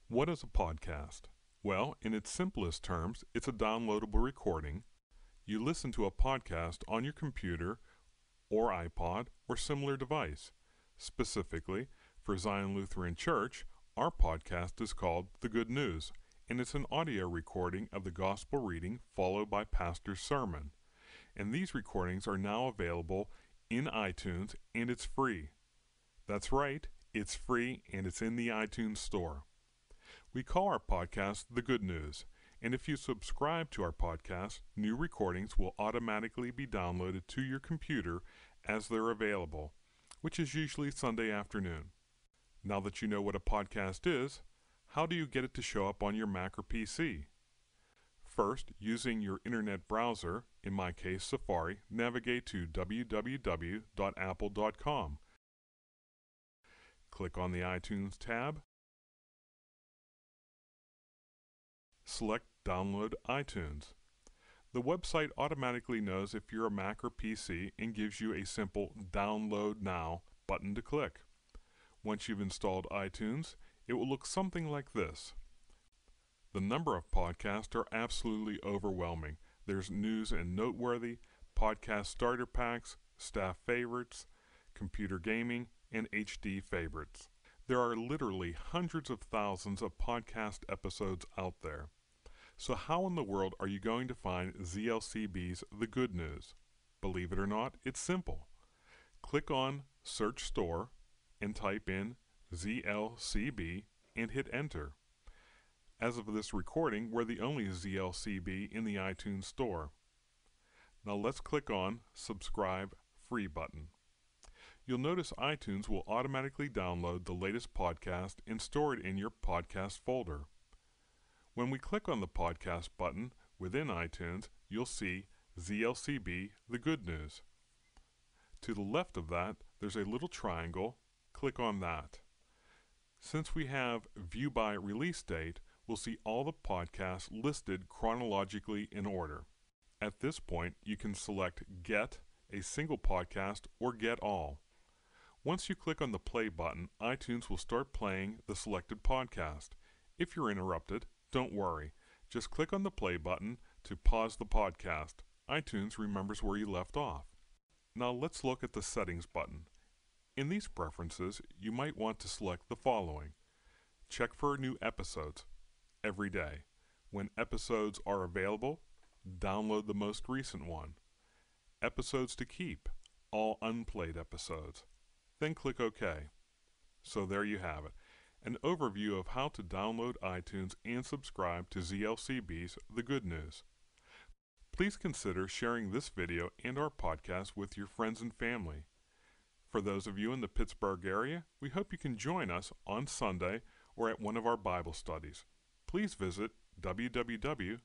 What is a podcast? Well, in its simplest terms, it's a downloadable recording. You listen to a podcast on your computer or iPod or similar device. Specifically, for Zion Lutheran Church, our podcast is called The Good News, and it's an audio recording of the gospel reading followed by pastor's sermon. And these recordings are now available in iTunes, and it's free. That's right, it's free and it's in the iTunes store. We call our podcast The Good News, and if you subscribe to our podcast, new recordings will automatically be downloaded to your computer as they're available, which is usually Sunday afternoon. Now that you know what a podcast is, how do you get it to show up on your Mac or PC? First, using your internet browser, in my case Safari, navigate to www.apple.com. Click on the iTunes tab. Select Download iTunes. The website automatically knows if you're a Mac or PC and gives you a simple Download Now button to click. Once you've installed iTunes, it will look something like this. The number of podcasts are absolutely overwhelming. There's news and noteworthy, podcast starter packs, staff favorites, computer gaming, and HD favorites. There are literally hundreds of thousands of podcast episodes out there. So how in the world are you going to find ZLCB's The Good News? Believe it or not, it's simple. Click on Search Store and type in ZLCB and hit Enter. As of this recording, we're the only ZLCB in the iTunes Store. Now let's click on Subscribe Free button. You'll notice iTunes will automatically download the latest podcast and store it in your podcast folder. When we click on the podcast button within iTunes, you'll see ZLCB The Good News. To the left of that, there's a little triangle. Click on that. Since we have View by Release Date, we'll see all the podcasts listed chronologically in order. At this point, you can select Get, a single podcast, or Get All. Once you click on the play button, iTunes will start playing the selected podcast. If you're interrupted, don't worry. Just click on the play button to pause the podcast. iTunes remembers where you left off. Now let's look at the Settings button. In these preferences, you might want to select the following. Check for new episodes every day. When episodes are available, download the most recent one. Episodes to keep, all unplayed episodes. Then click OK. So there you have it, an overview of how to download iTunes and subscribe to ZLCB's The Good News. Please consider sharing this video and our podcast with your friends and family. For those of you in the Pittsburgh area, we hope you can join us on Sunday or at one of our Bible studies. Please visit www.zlcb.org.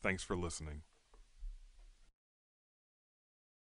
Thanks for listening.